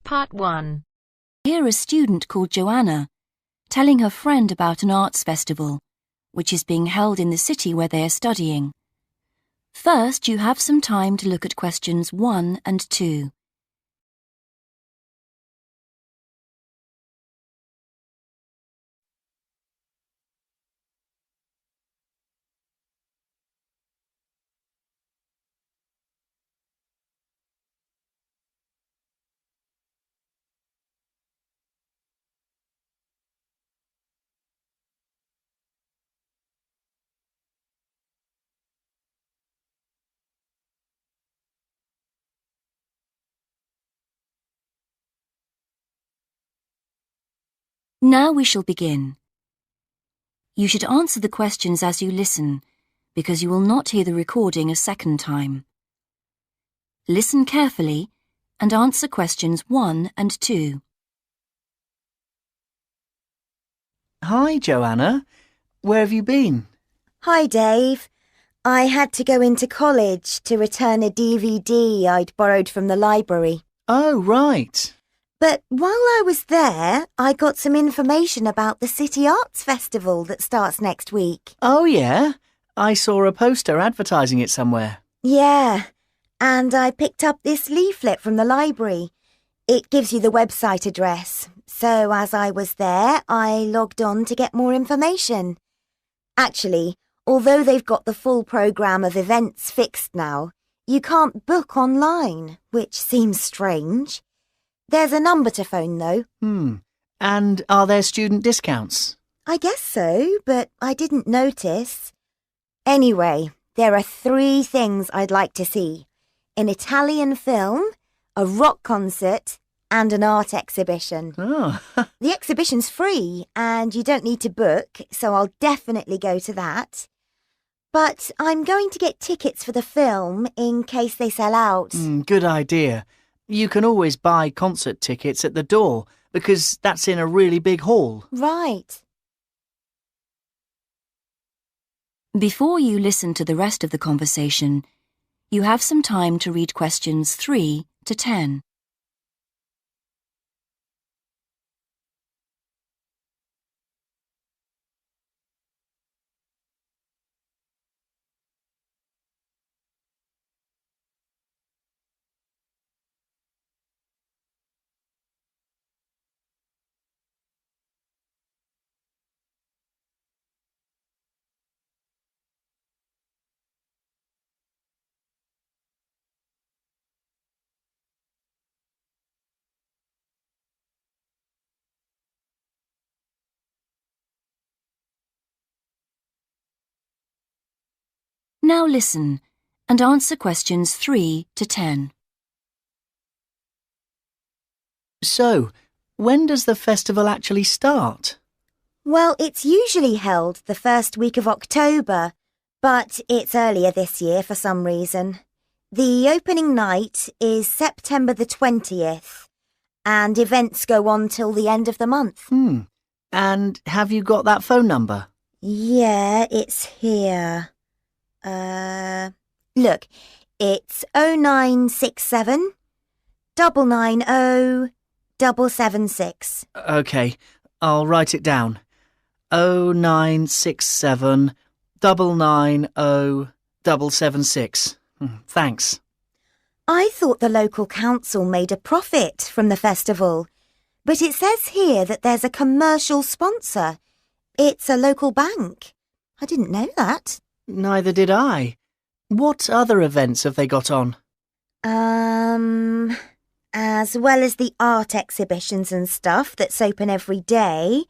Part 1. Hear a student called Joanna telling her friend about an arts festival, which is being held in the city where they are studying. First, you have some time to look at questions 1 and 2. Now we shall begin. You should answer the questions as you listen, because you will not hear the recording a second time. Listen carefully and answer questions 1 and 2. Hi, Joanna. Where have you been? Hi, Dave. I had to go into college to return a DVD I'd borrowed from the library. Oh, right. But while I was there, I got some information about the City Arts Festival that starts next week. Oh, yeah? I saw a poster advertising it somewhere. Yeah, and I picked up this leaflet from the library. It gives you the website address. So as I was there, I logged on to get more information. Actually, although they've got the full programme of events fixed now, you can't book online, which seems strange. There's a number to phone, though. And are there student discounts? I guess so, but I didn't notice. Anyway, there are 3 things I'd like to see. An Italian film, a rock concert, and an art exhibition. Oh, The exhibition's free, and you don't need to book, so I'll definitely go to that. But I'm going to get tickets for the film in case they sell out. good idea. You can always buy concert tickets at the door because that's in a really big hall. Right. Before you listen to the rest of the conversation, you have some time to read questions 3 to 10. Now listen and answer questions 3 to 10. So, when does the festival actually start? Well, it's usually held the first week of October, but it's earlier this year for some reason. The opening night is September the 20th, and events go on till the end of the month. And have you got that phone number? Yeah, it's here. Look, it's 0967 990 776. OK, I'll write it down. 0967 990 776. Thanks. I thought the local council made a profit from the festival, but it says here that there's a commercial sponsor. It's a local bank. I didn't know that. Neither did I. What other events have they got on? As well as the art exhibitions and stuff that's open every day,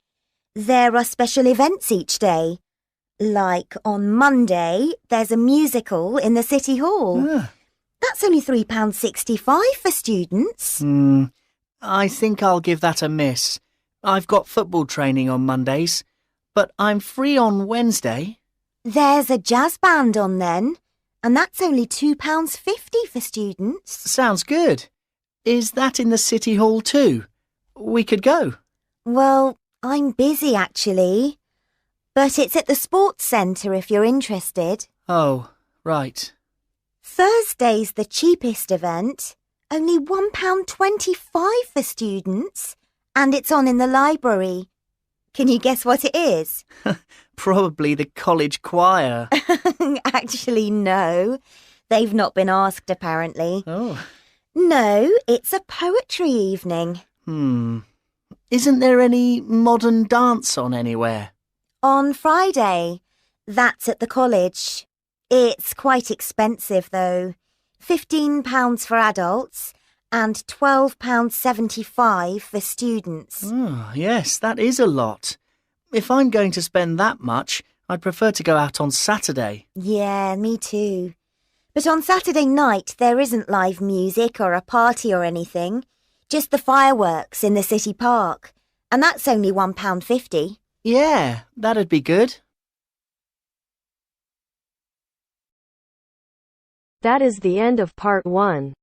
there are special events each day. Like on Monday, there's a musical in the City Hall. That's only £3.65 for students. I think I'll give that a miss. I've got football training on Mondays, but I'm free on Wednesday. There's a jazz band on then, and that's only £2.50 for students. Sounds good. Is that in the City Hall too? We could go. Well, I'm busy actually, but it's at the sports centre if you're interested. Oh, right. Thursday's the cheapest event, Only £1.25 for students, and it's on in the library. Can you guess what it is? Probably the college choir. Actually, no. They've not been asked, apparently. Oh. No, it's a poetry evening. Isn't there any modern dance on anywhere? On Friday. That's at the college. It's quite expensive, though. £15 for adults and £12.75 for students. Oh, yes, that is a lot. If I'm going to spend that much, I'd prefer to go out on Saturday. Yeah, me too. But on Saturday night, there isn't live music or a party or anything. Just the fireworks in the city park. And that's only £1.50. Yeah, that'd be good. That is the end of part 1.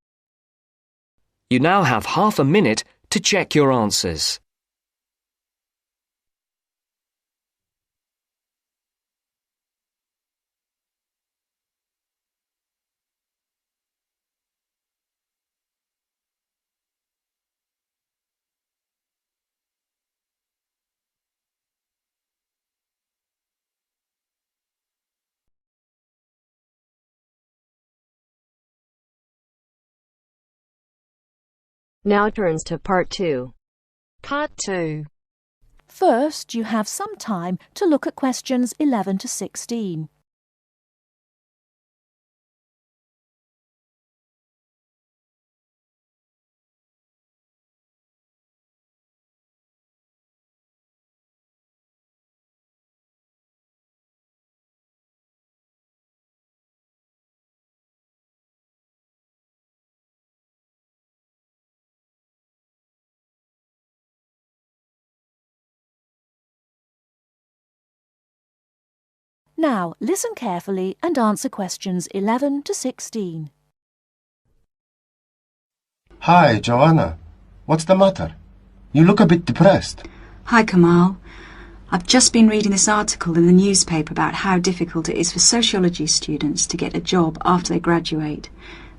You now have half a minute to check your answers. Now turns to part 2. Part 2. First, you have some time to look at questions 11 to 16. Now, listen carefully and answer questions 11 to 16. Hi, Joanna. What's the matter? You look a bit depressed. Hi, Kamal. I've just been reading this article in the newspaper about how difficult it is for sociology students to get a job after they graduate.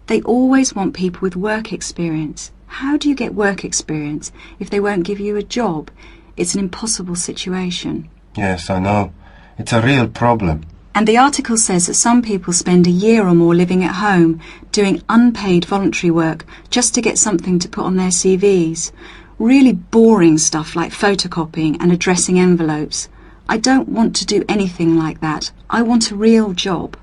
They always want people with work experience. How do you get work experience if they won't give you a job? It's an impossible situation. Yes, I know. It's a real problem. And the article says that some people spend a year or more living at home, doing unpaid voluntary work just to get something to put on their CVs. Really boring stuff like photocopying and addressing envelopes. I don't want to do anything like that. I want a real job.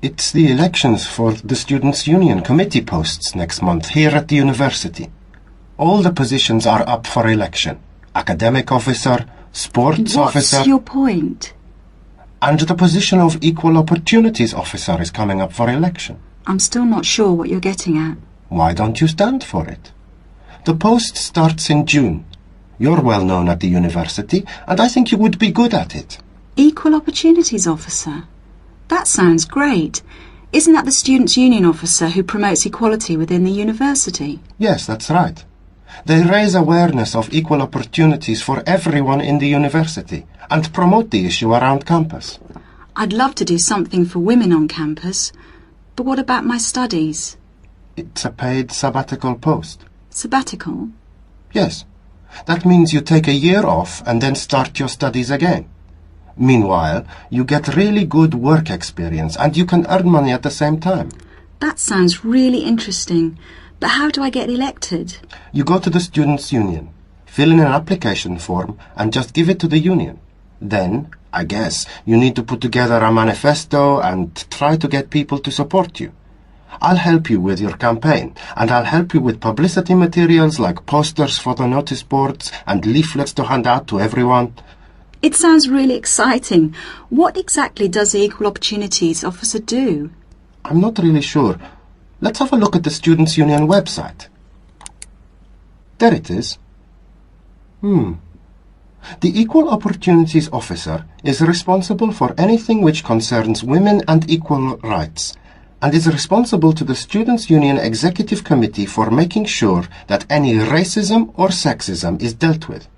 It's the elections for the Students' Union committee posts next month here at the university. All the positions are up for election. Academic officer, sports officer... What's your point? And the position of equal opportunities officer is coming up for election. I'm still not sure what you're getting at. Why don't you stand for it? The post starts in June. You're well known at the university, and I think you would be good at it. Equal opportunities officer? That sounds great. Isn't that the Students' Union officer who promotes equality within the university? Yes, that's right. They raise awareness of equal opportunities for everyone in the university and promote the issue around campus. I'd love to do something for women on campus, but what about my studies? It's a paid sabbatical post. Sabbatical? Yes. That means you take a year off and then start your studies again. Meanwhile, you get really good work experience and you can earn money at the same time. That sounds really interesting. But how do I get elected? You go to the Students' Union, fill in an application form and just give it to the union. Then, I guess, you need to put together a manifesto and try to get people to support you. I'll help you with your campaign, and I'll help you with publicity materials like posters for the notice boards and leaflets to hand out to everyone. It sounds really exciting. What exactly does the Equal Opportunities Officer do? I'm not really sure. Let's have a look at the Students' Union website. There it is. The Equal Opportunities Officer is responsible for anything which concerns women and equal rights, and is responsible to the Students' Union Executive Committee for making sure that any racism or sexism is dealt with.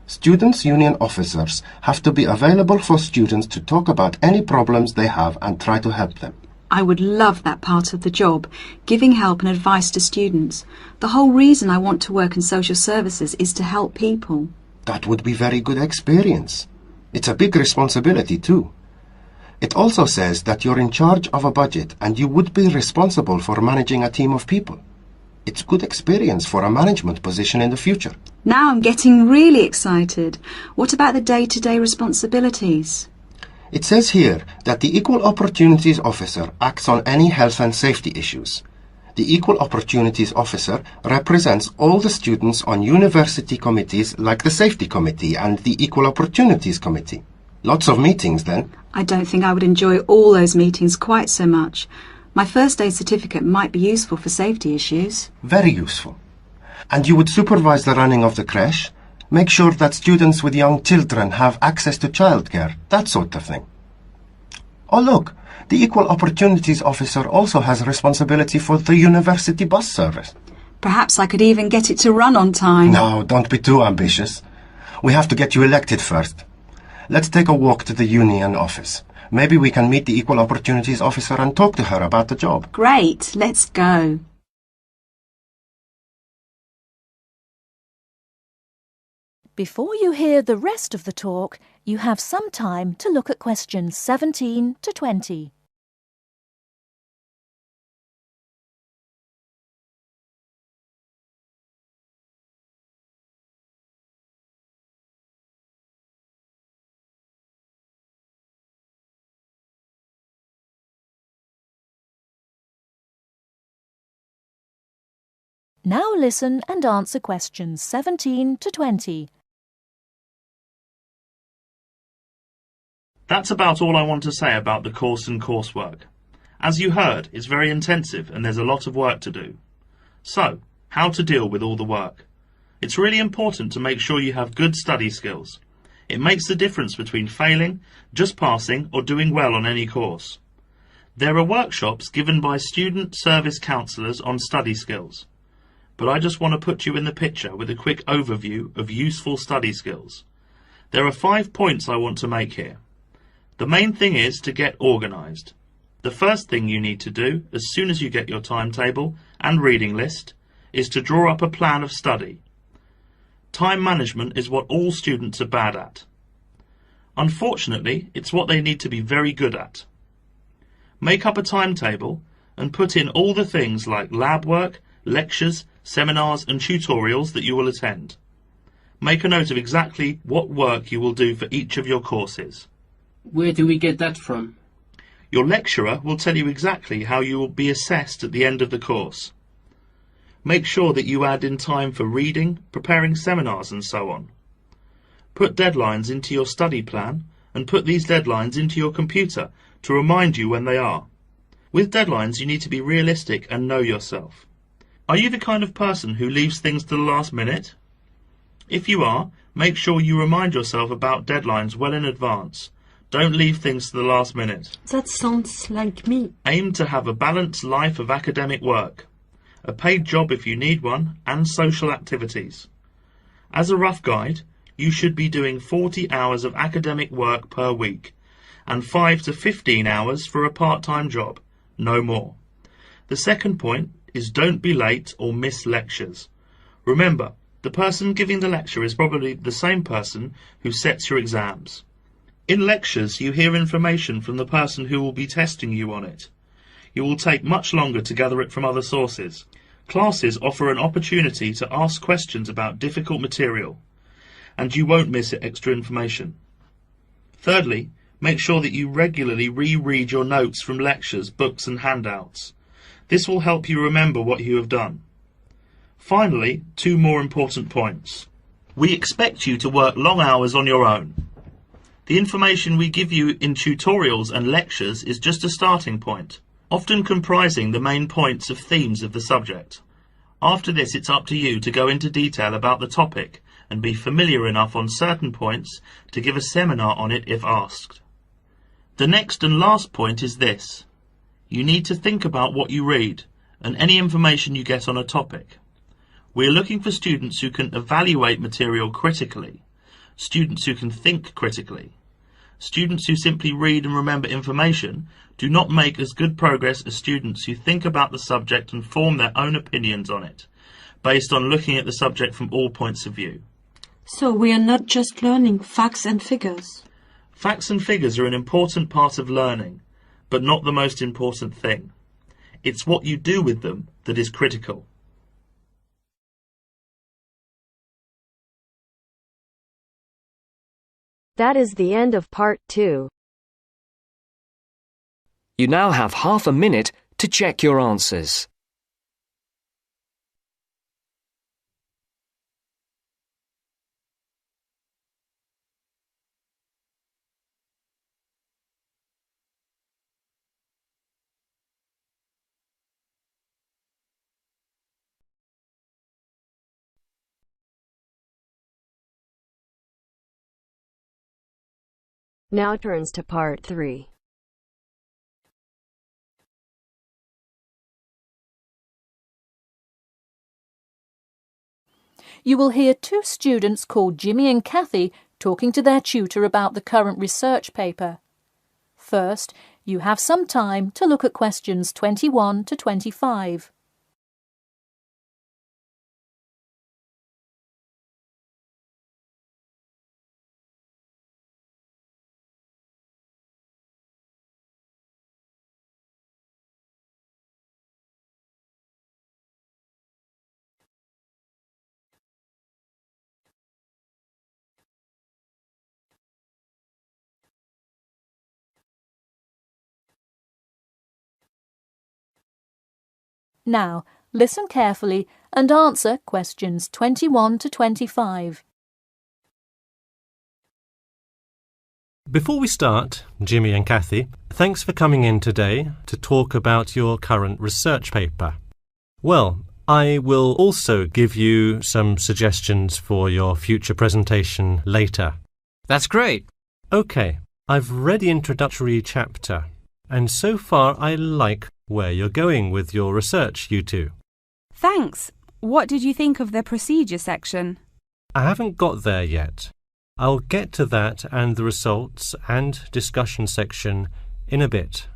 Students' Union officers have to be available for students to talk about any problems they have and try to help them. I would love that part of the job, giving help and advice to students. The whole reason I want to work in social services is to help people. That would be very good experience. It's a big responsibility too. It also says that you're in charge of a budget and you would be responsible for managing a team of people. It's good experience for a management position in the future. Now I'm getting really excited. What about the day-to-day responsibilities? It says here that the Equal Opportunities Officer acts on any health and safety issues. The Equal Opportunities Officer represents all the students on university committees like the Safety Committee and the Equal Opportunities Committee. Lots of meetings then. I don't think I would enjoy all those meetings quite so much. My first aid certificate might be useful for safety issues. Very useful. And you would supervise the running of the creche, make sure that students with young children have access to childcare, that sort of thing. Oh look, the Equal Opportunities Officer also has responsibility for the university bus service. Perhaps I could even get it to run on time. No, don't be too ambitious. We have to get you elected first. Let's take a walk to the union office. Maybe we can meet the Equal Opportunities Officer and talk to her about the job. Great, let's go. Before you hear the rest of the talk, you have some time to look at questions 17 to 20. Now listen and answer questions 17 to 20. That's about all I want to say about the course and coursework. As you heard, it's very intensive and there's a lot of work to do. So, how to deal with all the work? It's really important to make sure you have good study skills. It makes the difference between failing, just passing, or doing well on any course. There are workshops given by student service counsellors on study skills. But I just want to put you in the picture with a quick overview of useful study skills. There are 5 points I want to make here. The main thing is to get organised. The first thing you need to do, as soon as you get your timetable and reading list, is to draw up a plan of study. Time management is what all students are bad at. Unfortunately, it's what they need to be very good at. Make up a timetable and put in all the things like lab work, lectures, seminars and tutorials that you will attend. Make a note of exactly what work you will do for each of your courses. Where do we get that from? Your lecturer will tell you exactly how you will be assessed at the end of the course. Make sure that you add in time for reading, preparing seminars and so on. Put deadlines into your study plan and put these deadlines into your computer to remind you when they are. With deadlines you need to be realistic and know yourself. Are you the kind of person who leaves things to the last minute? If you are, make sure you remind yourself about deadlines well in advance. Don't leave things to the last minute. That sounds like me. Aim to have a balanced life of academic work, a paid job if you need one, and social activities. As a rough guide, you should be doing 40 hours of academic work per week, and 5 to 15 hours for a part-time job, no more. The second point is don't be late or miss lectures. Remember, the person giving the lecture is probably the same person who sets your exams. In lectures, you hear information from the person who will be testing you on it. You will take much longer to gather it from other sources. Classes offer an opportunity to ask questions about difficult material, and you won't miss extra information. Thirdly, make sure that you regularly reread your notes from lectures, books and handouts. This will help you remember what you have done. Finally, 2 more important points. We expect you to work long hours on your own. The information we give you in tutorials and lectures is just a starting point, often comprising the main points of themes of the subject. After this, it's up to you to go into detail about the topic and be familiar enough on certain points to give a seminar on it if asked. The next and last point is this. You need to think about what you read and any information you get on a topic. We are looking for students who can evaluate material critically, students who can think critically, Students who simply read and remember information do not make as good progress as students who think about the subject and form their own opinions on it, based on looking at the subject from all points of view. So we are not just learning facts and figures. Facts and figures are an important part of learning, but not the most important thing. It's what you do with them that is critical. That is the end of part 2. You now have half a minute to check your answers. Now turns to part 3. You will hear two students called Jimmy and Kathy talking to their tutor about the current research paper. First, you have some time to look at questions 21 to 25. Now, listen carefully and answer questions 21 to 25. Before we start, Jimmy and Kathy, thanks for coming in today to talk about your current research paper. Well, I will also give you some suggestions for your future presentation later. That's great. OK, I've read the introductory chapter, and so far I like where you're going with your research, you two. Thanks. What did you think of the procedure section? I haven't got there yet. I'll get to that and the results and discussion section in a bit.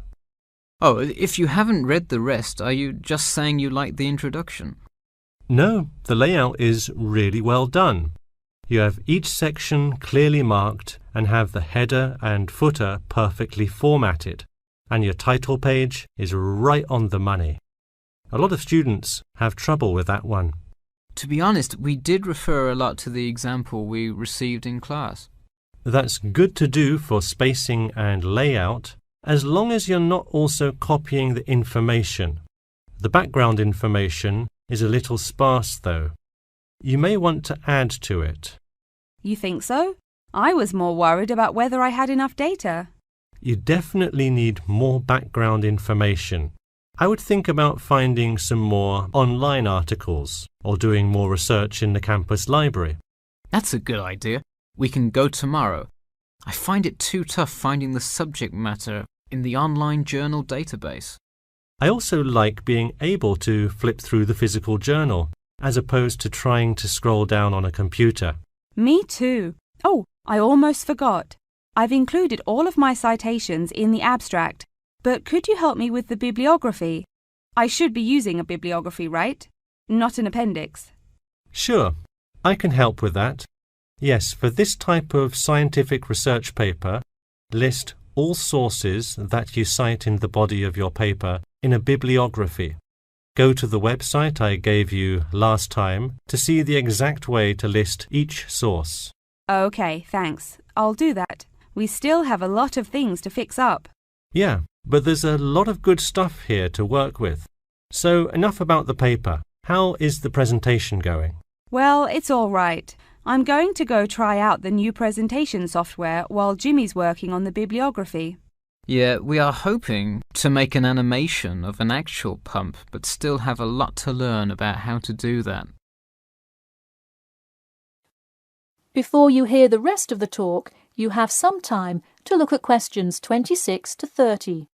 Oh, if you haven't read the rest, are you just saying you like the introduction? No, the layout is really well done. You have each section clearly marked and have the header and footer perfectly formatted, and your title page is right on the money. A lot of students have trouble with that one. To be honest, we did refer a lot to the example we received in class. That's good to do for spacing and layout, as long as you're not also copying the information. The background information is a little sparse though. You may want to add to it. You think so? I was more worried about whether I had enough data. You definitely need more background information. I would think about finding some more online articles or doing more research in the campus library. That's a good idea. We can go tomorrow. I find it too tough finding the subject matter in the online journal database. I also like being able to flip through the physical journal as opposed to trying to scroll down on a computer. Me too. Oh, I almost forgot. I've included all of my citations in the abstract, but could you help me with the bibliography? I should be using a bibliography, right? Not an appendix. Sure, I can help with that. Yes, for this type of scientific research paper, list all sources that you cite in the body of your paper in a bibliography. Go to the website I gave you last time to see the exact way to list each source. Okay, thanks. I'll do that. We still have a lot of things to fix up. Yeah, but there's a lot of good stuff here to work with. So enough about the paper. How is the presentation going? Well, it's all right. I'm going to go try out the new presentation software while Jimmy's working on the bibliography. Yeah, we are hoping to make an animation of an actual pump, but still have a lot to learn about how to do that. Before you hear the rest of the talk, you have some time to look at questions 26 to 30.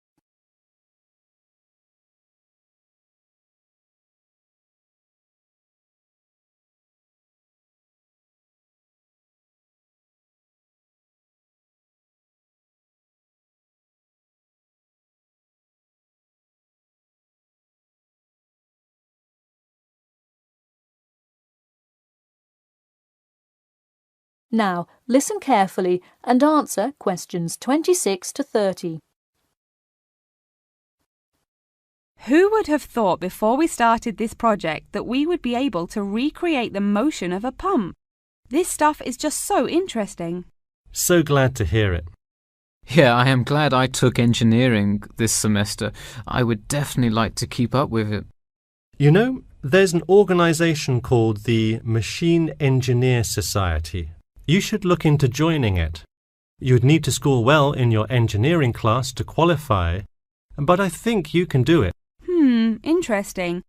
Now, listen carefully and answer questions 26 to 30. Who would have thought before we started this project that we would be able to recreate the motion of a pump? This stuff is just so interesting. So glad to hear it. Yeah, I am glad I took engineering this semester. I would definitely like to keep up with it. You know, there's an organisation called the Machine Engineer Society. You should look into joining it. You'd need to score well in your engineering class to qualify, but I think you can do it. Interesting.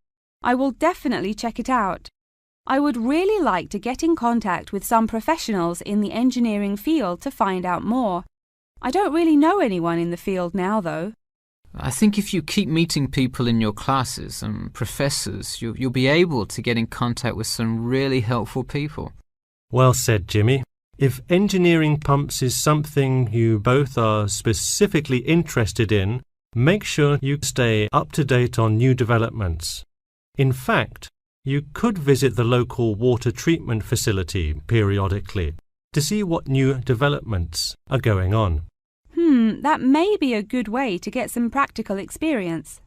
I will definitely check it out. I would really like to get in contact with some professionals in the engineering field to find out more. I don't really know anyone in the field now, though. I think if you keep meeting people in your classes and professors, you'll be able to get in contact with some really helpful people. Well said, Jimmy. If engineering pumps is something you both are specifically interested in, make sure you stay up to date on new developments. In fact, you could visit the local water treatment facility periodically to see what new developments are going on. That may be a good way to get some practical experience.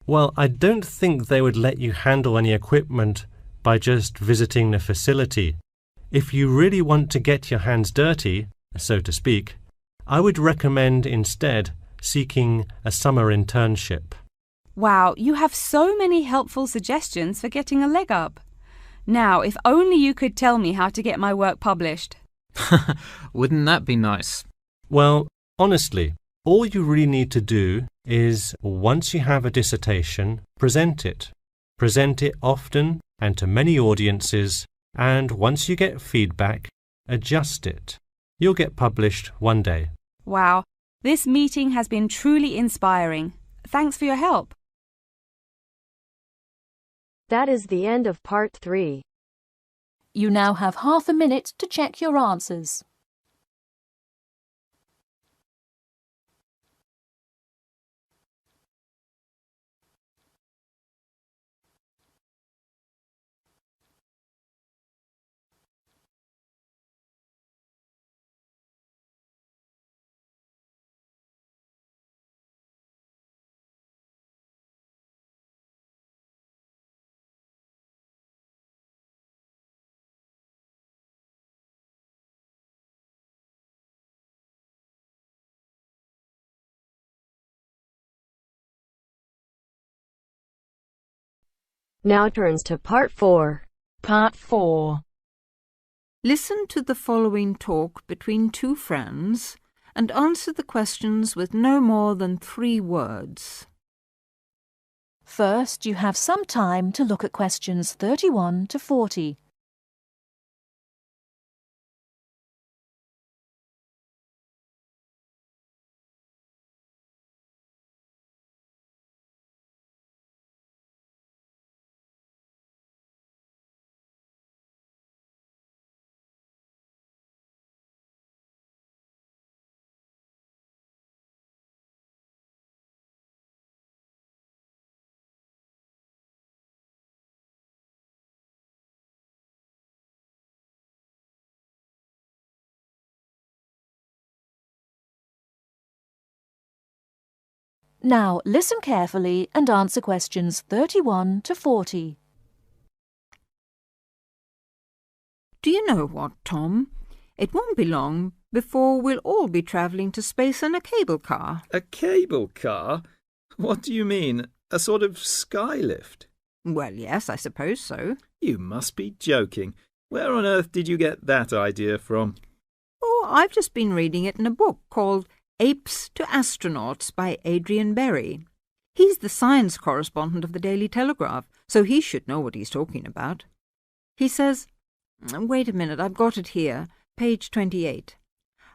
Well, I don't think they would let you handle any equipment by just visiting the facility. If you really want to get your hands dirty, so to speak, I would recommend instead seeking a summer internship. Wow, you have so many helpful suggestions for getting a leg up. Now, if only you could tell me how to get my work published. Wouldn't that be nice? Well, honestly, all you really need to do is, once you have a dissertation, present it. Present it often and to many audiences, and once you get feedback, adjust it. You'll get published one day. Wow, this meeting has been truly inspiring. Thanks for your help. That is the end of part 3. You now have half a minute to check your answers. Now turns to part 4. Part 4. Listen to the following talk between two friends and answer the questions with no more than 3 words. First, you have some time to look at questions 31 to 40. Now, listen carefully and answer questions 31 to 40. Do you know what, Tom? It won't be long before we'll all be travelling to space in a cable car. A cable car? What do you mean? A sort of skylift? Well, yes, I suppose so. You must be joking. Where on earth did you get that idea from? Oh, I've just been reading it in a book called Apes to Astronauts by Adrian Berry. He's the science correspondent of the Daily Telegraph, so he should know what he's talking about. He says, wait a minute, I've got it here, page 28.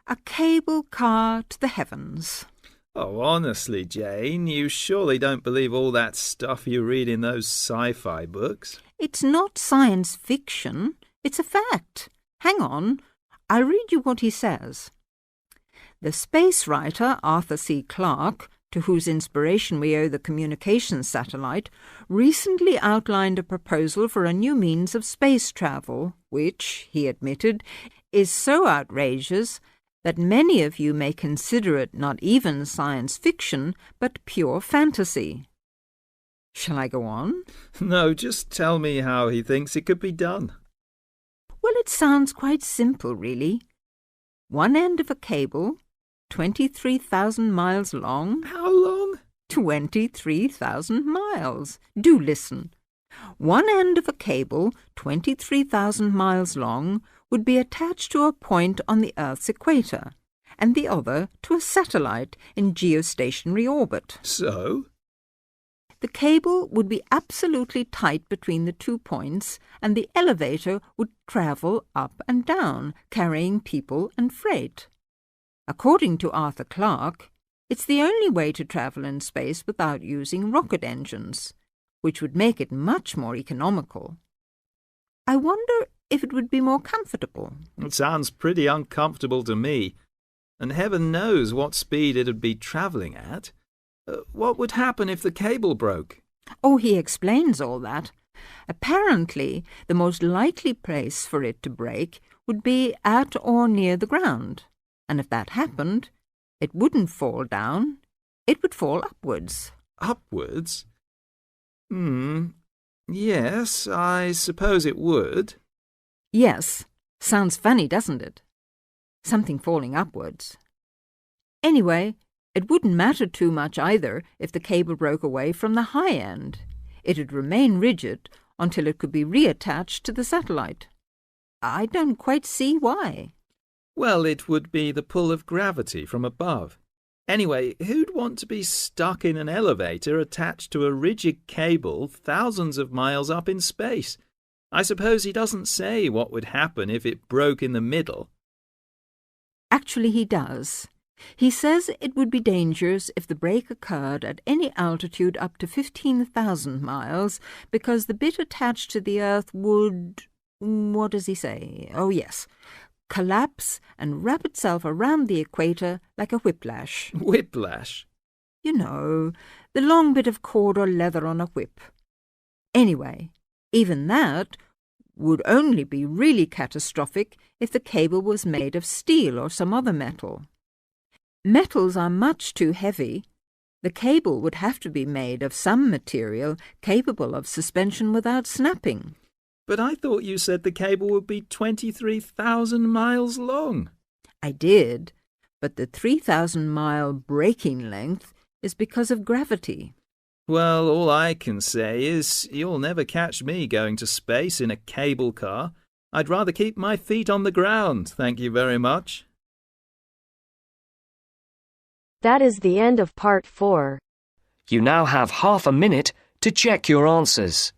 A cable car to the heavens. Oh, honestly, Jane, you surely don't believe all that stuff you read in those sci-fi books? It's not science fiction, it's a fact. Hang on, I'll read you what he says. The space writer Arthur C. Clarke, to whose inspiration we owe the communications satellite, recently outlined a proposal for a new means of space travel, which, he admitted, is so outrageous that many of you may consider it not even science fiction, but pure fantasy. Shall I go on? No, just tell me how he thinks it could be done. Well, it sounds quite simple, really. One end of a cable, 23,000 miles long. How long? 23,000 miles. Do listen. One end of a cable, 23,000 miles long, would be attached to a point on the Earth's equator, and the other to a satellite in geostationary orbit. So? The cable would be absolutely tight between the 2 points, and the elevator would travel up and down, carrying people and freight. According to Arthur Clarke, it's the only way to travel in space without using rocket engines, which would make it much more economical. I wonder if it would be more comfortable. It sounds pretty uncomfortable to me, and heaven knows what speed it'd be travelling at. What would happen if the cable broke? Oh, he explains all that. Apparently, the most likely place for it to break would be at or near the ground, and if that happened, it wouldn't fall down, it would fall upwards. Upwards? Yes, I suppose it would. Yes, sounds funny, doesn't it? Something falling upwards. Anyway, it wouldn't matter too much either if the cable broke away from the high end. It'd remain rigid until it could be reattached to the satellite. I don't quite see why. Well, it would be the pull of gravity from above. Anyway, who'd want to be stuck in an elevator attached to a rigid cable thousands of miles up in space? I suppose he doesn't say what would happen if it broke in the middle. Actually, he does. He says it would be dangerous if the break occurred at any altitude up to 15,000 miles, because the bit attached to the Earth would... what does he say? Oh, yes. Collapse and wrap itself around the equator like a whiplash. Whiplash? You know, the long bit of cord or leather on a whip. Anyway, even that would only be really catastrophic if the cable was made of steel or some other metal. Metals are much too heavy. The cable would have to be made of some material capable of suspension without snapping. But I thought you said the cable would be 23,000 miles long. I did, but the 3,000-mile breaking length is because of gravity. Well, all I can say is you'll never catch me going to space in a cable car. I'd rather keep my feet on the ground, thank you very much. That is the end of part 4. You now have half a minute to check your answers.